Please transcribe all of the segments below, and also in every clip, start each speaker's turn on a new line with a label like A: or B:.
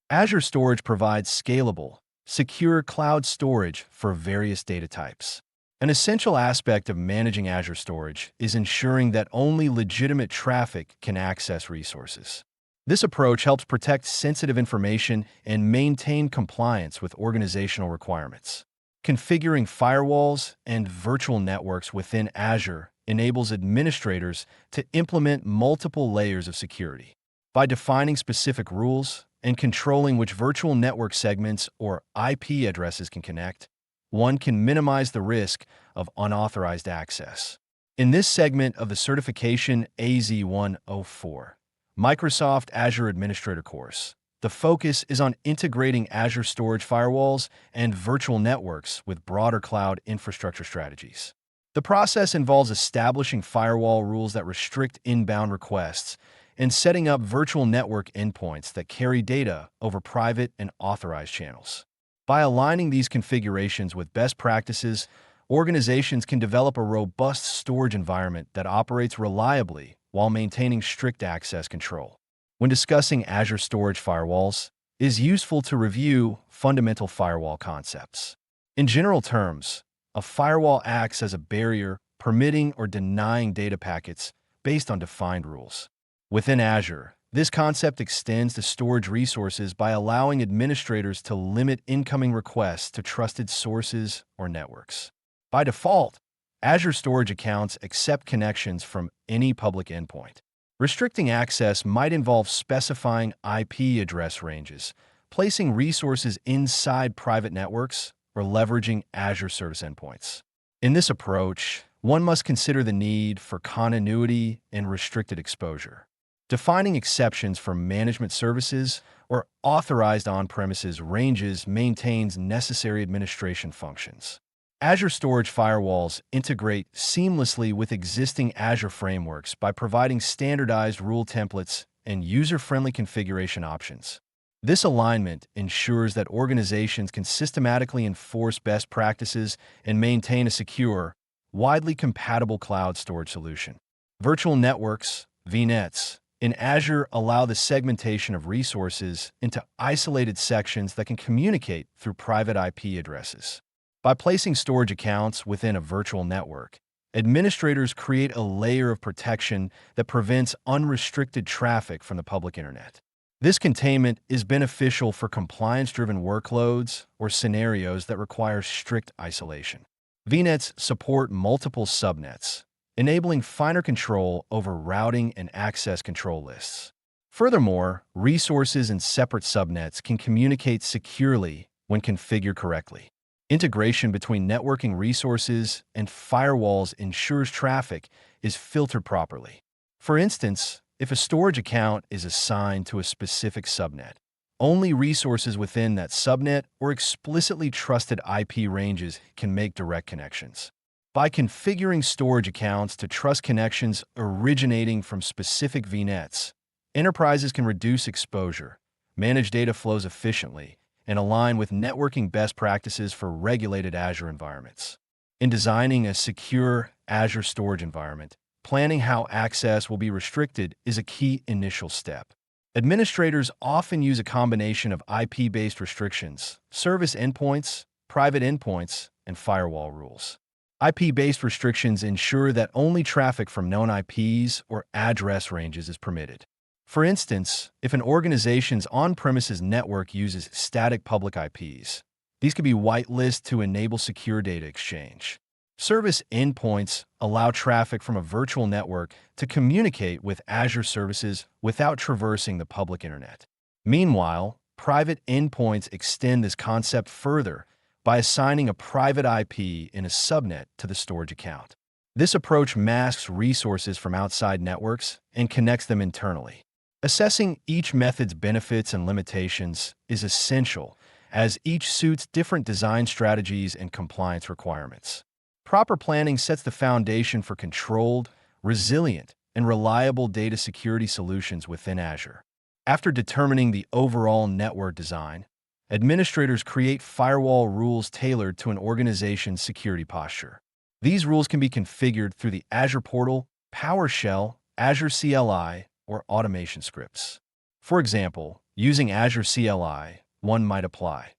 A: Azure Storage provides scalable, secure cloud storage for various data types. An essential aspect of managing Azure Storage is ensuring that only legitimate traffic can access resources. This approach helps protect sensitive information and maintain compliance with organizational requirements. Configuring firewalls and virtual networks within Azure enables administrators to implement multiple layers of security. By defining specific rules and controlling which virtual network segments or IP addresses can connect, one can minimize the risk of unauthorized access. In this segment of the certification AZ-104, Microsoft Azure Administrator course, the focus is on integrating Azure Storage firewalls and virtual networks with broader cloud infrastructure strategies. The process involves establishing firewall rules that restrict inbound requests and setting up virtual network endpoints that carry data over private and authorized channels. By aligning these configurations with best practices, organizations can develop a robust storage environment that operates reliably while maintaining strict access control. When discussing Azure Storage firewalls, it is useful to review fundamental firewall concepts. In general terms, a firewall acts as a barrier, permitting or denying data packets based on defined rules. Within Azure, this concept extends to storage resources by allowing administrators to limit incoming requests to trusted sources or networks. By default, Azure Storage accounts accept connections from any public endpoint. Restricting access might involve specifying IP address ranges, placing resources inside private networks, or leveraging Azure Service Endpoints. In this approach, one must consider the need for continuity and restricted exposure. Defining exceptions for management services or authorized on-premises ranges maintains necessary administration functions. Azure Storage firewalls integrate seamlessly with existing Azure frameworks by providing standardized rule templates and user-friendly configuration options. This alignment ensures that organizations can systematically enforce best practices and maintain a secure, widely compatible cloud storage solution. Virtual networks, VNets, in Azure allow the segmentation of resources into isolated sections that can communicate through private IP addresses. By placing storage accounts within a virtual network, administrators create a layer of protection that prevents unrestricted traffic from the public internet. This containment is beneficial for compliance-driven workloads or scenarios that require strict isolation. VNets support multiple subnets, enabling finer control over routing and access control lists. Furthermore, resources in separate subnets can communicate securely when configured correctly. Integration between networking resources and firewalls ensures traffic is filtered properly. For instance, if a storage account is assigned to a specific subnet, only resources within that subnet or explicitly trusted IP ranges can make direct connections. By configuring storage accounts to trust connections originating from specific VNets, enterprises can reduce exposure, manage data flows efficiently, and align with networking best practices for regulated Azure environments. In designing a secure Azure storage environment, planning how access will be restricted is a key initial step. Administrators often use a combination of IP-based restrictions, service endpoints, private endpoints, and firewall rules. IP-based restrictions ensure that only traffic from known IPs or address ranges is permitted. For instance, if an organization's on-premises network uses static public IPs, these can be whitelisted to enable secure data exchange. Service endpoints allow traffic from a virtual network to communicate with Azure services without traversing the public internet. Meanwhile, private endpoints extend this concept further by assigning a private IP in a subnet to the storage account. This approach masks resources from outside networks and connects them internally. Assessing each method's benefits and limitations is essential, as each suits different design strategies and compliance requirements. Proper planning sets the foundation for controlled, resilient, and reliable data security solutions within Azure. After determining the overall network design, administrators create firewall rules tailored to an organization's security posture. These rules can be configured through the Azure portal, PowerShell, Azure CLI, or automation scripts. For example, Using Azure CLI, one might apply.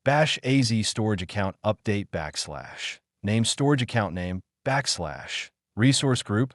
A: Bash AZ storage account update / name storage account name / resource group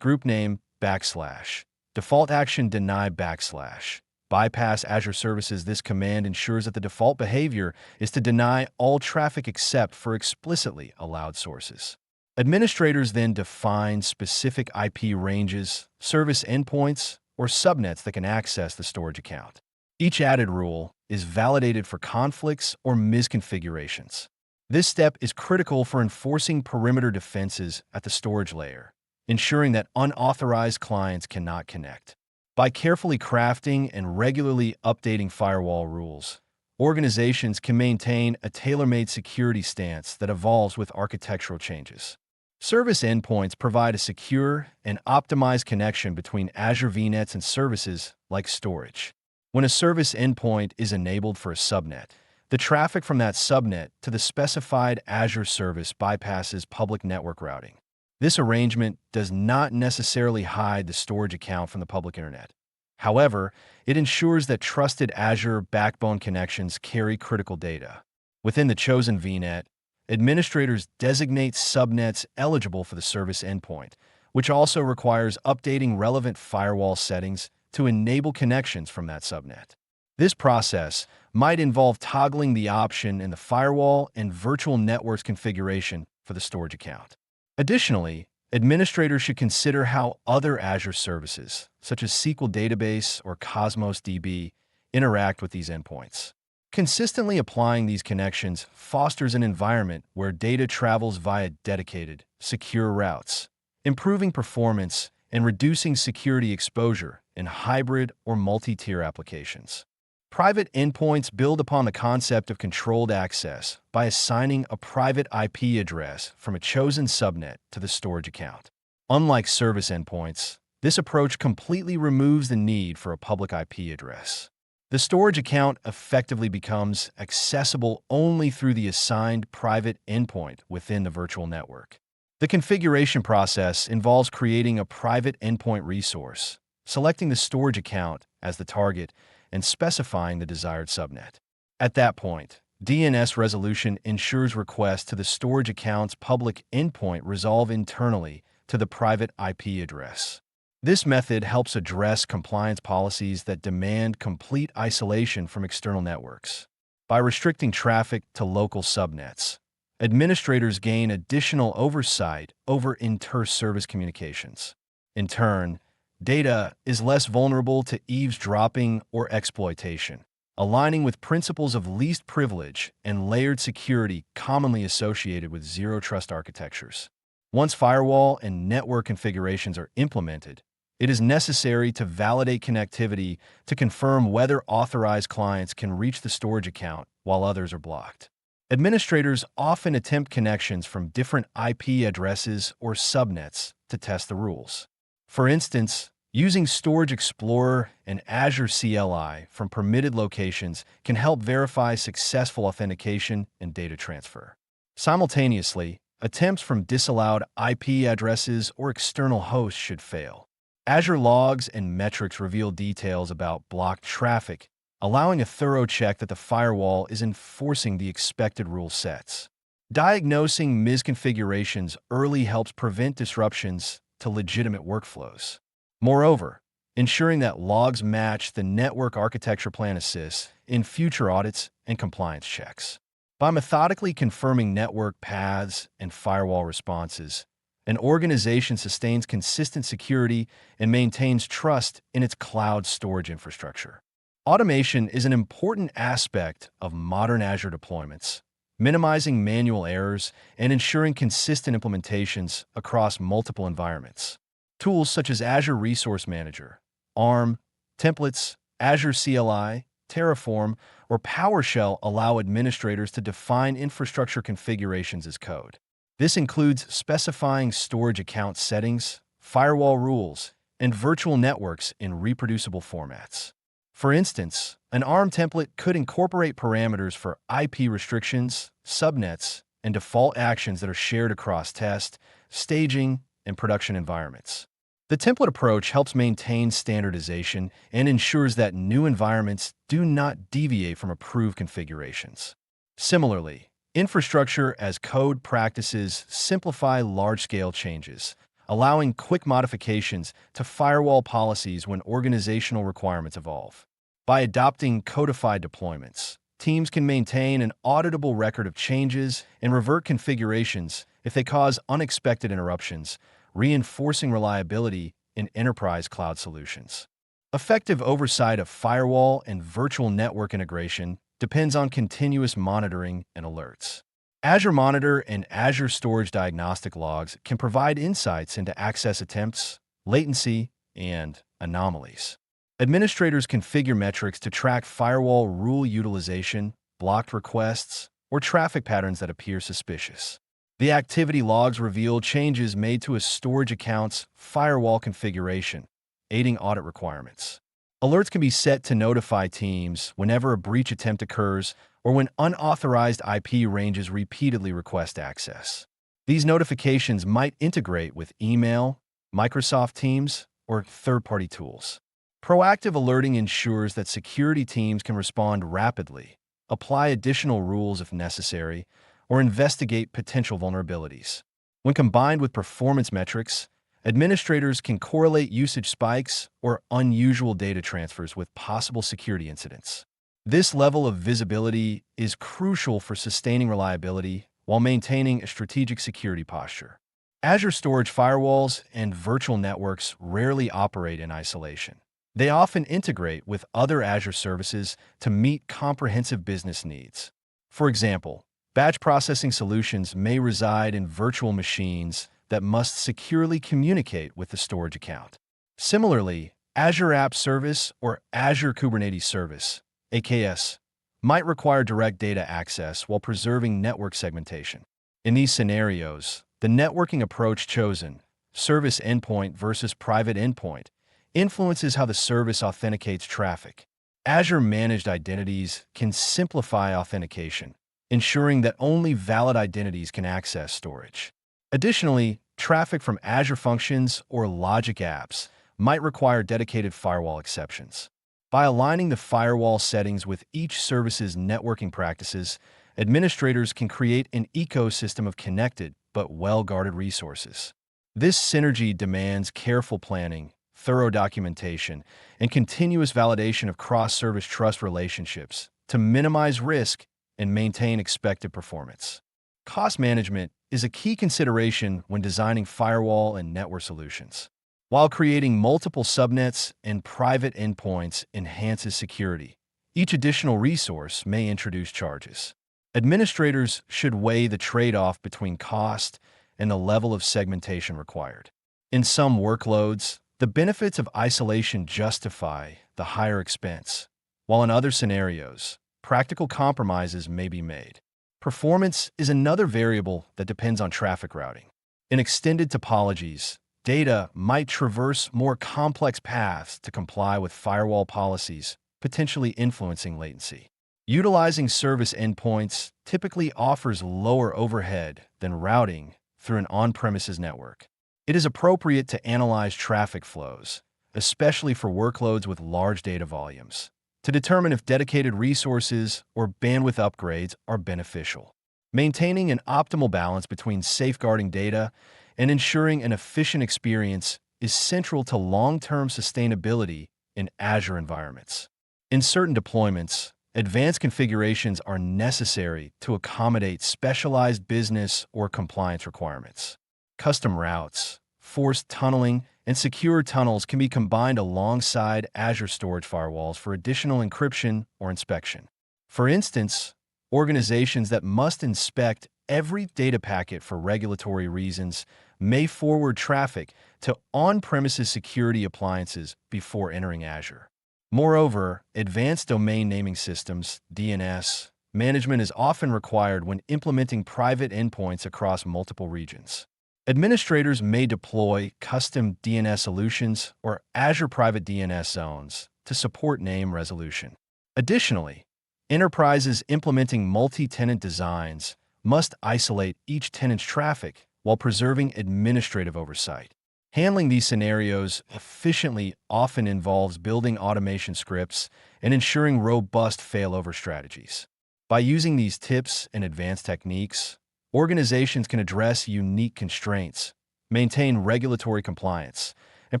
A: name / default action deny / bypass Azure services. This command ensures that the default behavior is to deny all traffic except for explicitly allowed sources. Administrators then define specific IP ranges, service endpoints, or subnets that can access the storage account. Each added rule is validated for conflicts or misconfigurations. This step is critical for enforcing perimeter defenses at the storage layer, ensuring that unauthorized clients cannot connect. By carefully crafting and regularly updating firewall rules, organizations can maintain a tailor-made security stance that evolves with architectural changes. Service endpoints provide a secure and optimized connection between Azure VNets and services like storage. When a service endpoint is enabled for a subnet, the traffic from that subnet to the specified Azure service bypasses public network routing. This arrangement does not necessarily hide the storage account from the public internet. However, it ensures that trusted Azure backbone connections carry critical data. Within the chosen VNet, administrators designate subnets eligible for the service endpoint, which also requires updating relevant firewall settings to enable connections from that subnet. This process might involve toggling the option in the firewall and virtual networks configuration for the storage account. Additionally, administrators should consider how other Azure services, such as SQL Database or Cosmos DB, interact with these endpoints. Consistently applying these connections fosters an environment where data travels via dedicated, secure routes, improving performance and reducing security exposure in hybrid or multi-tier applications. Private endpoints build upon the concept of controlled access by assigning a private IP address from a chosen subnet to the storage account. Unlike service endpoints, this approach completely removes the need for a public IP address. The storage account effectively becomes accessible only through the assigned private endpoint within the virtual network. The configuration process involves creating a private endpoint resource, selecting the storage account as the target, and specifying the desired subnet. At that point, DNS resolution ensures requests to the storage account's public endpoint resolve internally to the private IP address. This method helps address compliance policies that demand complete isolation from external networks. By restricting traffic to local subnets, administrators gain additional oversight over inter-service communications. In turn, data is less vulnerable to eavesdropping or exploitation, aligning with principles of least privilege and layered security commonly associated with zero-trust architectures. Once firewall and network configurations are implemented, it is necessary to validate connectivity to confirm whether authorized clients can reach the storage account while others are blocked. Administrators often attempt connections from different IP addresses or subnets to test the rules. For instance, using Storage Explorer and Azure CLI from permitted locations can help verify successful authentication and data transfer. Simultaneously, attempts from disallowed IP addresses or external hosts should fail. Azure logs and metrics reveal details about blocked traffic, allowing a thorough check that the firewall is enforcing the expected rule sets. Diagnosing misconfigurations early helps prevent disruptions to legitimate workflows. Moreover, ensuring that logs match the network architecture plan assists in future audits and compliance checks. By methodically confirming network paths and firewall responses, an organization sustains consistent security and maintains trust in its cloud storage infrastructure. Automation is an important aspect of modern Azure deployments, minimizing manual errors and ensuring consistent implementations across multiple environments. Tools such as Azure Resource Manager, ARM, templates, Azure CLI, Terraform, or PowerShell allow administrators to define infrastructure configurations as code. This includes specifying storage account settings, firewall rules, and virtual networks in reproducible formats. For instance, an ARM template could incorporate parameters for IP restrictions, subnets, and default actions that are shared across test, staging, and production environments. The template approach helps maintain standardization and ensures that new environments do not deviate from approved configurations. Similarly, infrastructure as code practices simplify large-scale changes, allowing quick modifications to firewall policies when organizational requirements evolve. By adopting codified deployments, teams can maintain an auditable record of changes and revert configurations if they cause unexpected interruptions, reinforcing reliability in enterprise cloud solutions. Effective oversight of firewall and virtual network integration depends on continuous monitoring and alerts. Azure Monitor and Azure Storage diagnostic logs can provide insights into access attempts, latency, and anomalies. Administrators configure metrics to track firewall rule utilization, blocked requests, or traffic patterns that appear suspicious. The activity logs reveal changes made to a storage account's firewall configuration, aiding audit requirements. Alerts can be set to notify teams whenever a breach attempt occurs or when unauthorized IP ranges repeatedly request access. These notifications might integrate with email, Microsoft Teams, or third-party tools. Proactive alerting ensures that security teams can respond rapidly, apply additional rules if necessary, or investigate potential vulnerabilities. When combined with performance metrics, administrators can correlate usage spikes or unusual data transfers with possible security incidents. This level of visibility is crucial for sustaining reliability while maintaining a strategic security posture. Azure Storage firewalls and virtual networks rarely operate in isolation. They often integrate with other Azure services to meet comprehensive business needs. For example, batch processing solutions may reside in virtual machines that must securely communicate with the storage account. Similarly, Azure App Service or Azure Kubernetes Service, AKS, might require direct data access while preserving network segmentation. In these scenarios, the networking approach chosen, service endpoint versus private endpoint, influences how the service authenticates traffic. Azure Managed Identities can simplify authentication, ensuring that only valid identities can access storage. Additionally, traffic from Azure Functions or Logic apps might require dedicated firewall exceptions. By aligning the firewall settings with each service's networking practices, administrators can create an ecosystem of connected but well-guarded resources. This synergy demands careful planning, thorough documentation, and continuous validation of cross-service trust relationships to minimize risk and maintain expected performance. Cost management is a key consideration when designing firewall and network solutions. While creating multiple subnets and private endpoints enhances security, each additional resource may introduce charges. Administrators should weigh the trade-off between cost and the level of segmentation required. In some workloads, the benefits of isolation justify the higher expense, while in other scenarios, practical compromises may be made. Performance is another variable that depends on traffic routing. In extended topologies, data might traverse more complex paths to comply with firewall policies, potentially influencing latency. Utilizing service endpoints typically offers lower overhead than routing through an on-premises network. It is appropriate to analyze traffic flows, especially for workloads with large data volumes, to determine if dedicated resources or bandwidth upgrades are beneficial. Maintaining an optimal balance between safeguarding data and ensuring an efficient experience is central to long-term sustainability in Azure environments. In certain deployments, advanced configurations are necessary to accommodate specialized business or compliance requirements. Custom routes, forced tunneling, and secure tunnels can be combined alongside Azure Storage firewalls for additional encryption or inspection. For instance, organizations that must inspect every data packet for regulatory reasons may forward traffic to on-premises security appliances before entering Azure. Moreover, advanced domain naming systems, DNS, management is often required when implementing private endpoints across multiple regions. Administrators may deploy custom DNS solutions or Azure Private DNS zones to support name resolution. Additionally, enterprises implementing multi-tenant designs must isolate each tenant's traffic while preserving administrative oversight. Handling these scenarios efficiently often involves building automation scripts and ensuring robust failover strategies. By using these tips and advanced techniques, organizations can address unique constraints, maintain regulatory compliance, and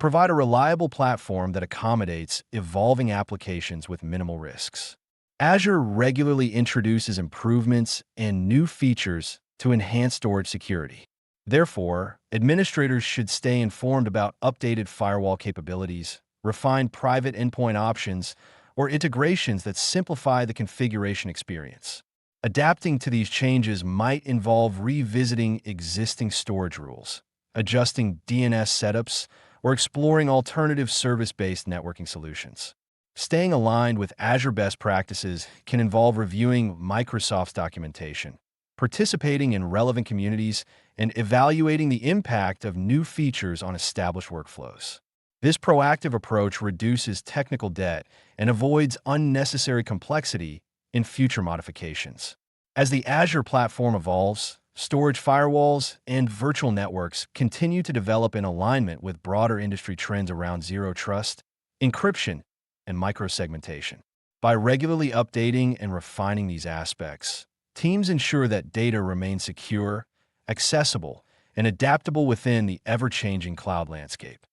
A: provide a reliable platform that accommodates evolving applications with minimal risks. Azure regularly introduces improvements and new features to enhance storage security. Therefore, administrators should stay informed about updated firewall capabilities, refined private endpoint options, or integrations that simplify the configuration experience. Adapting to these changes might involve revisiting existing storage rules, adjusting DNS setups, or exploring alternative service-based networking solutions. Staying aligned with Azure best practices can involve reviewing Microsoft's documentation, participating in relevant communities, and evaluating the impact of new features on established workflows. This proactive approach reduces technical debt and avoids unnecessary complexity in future modifications. As the Azure platform evolves, storage firewalls and virtual networks continue to develop in alignment with broader industry trends around zero trust, encryption, and microsegmentation. By regularly updating and refining these aspects, teams ensure that data remains secure, accessible, and adaptable within the ever-changing cloud landscape.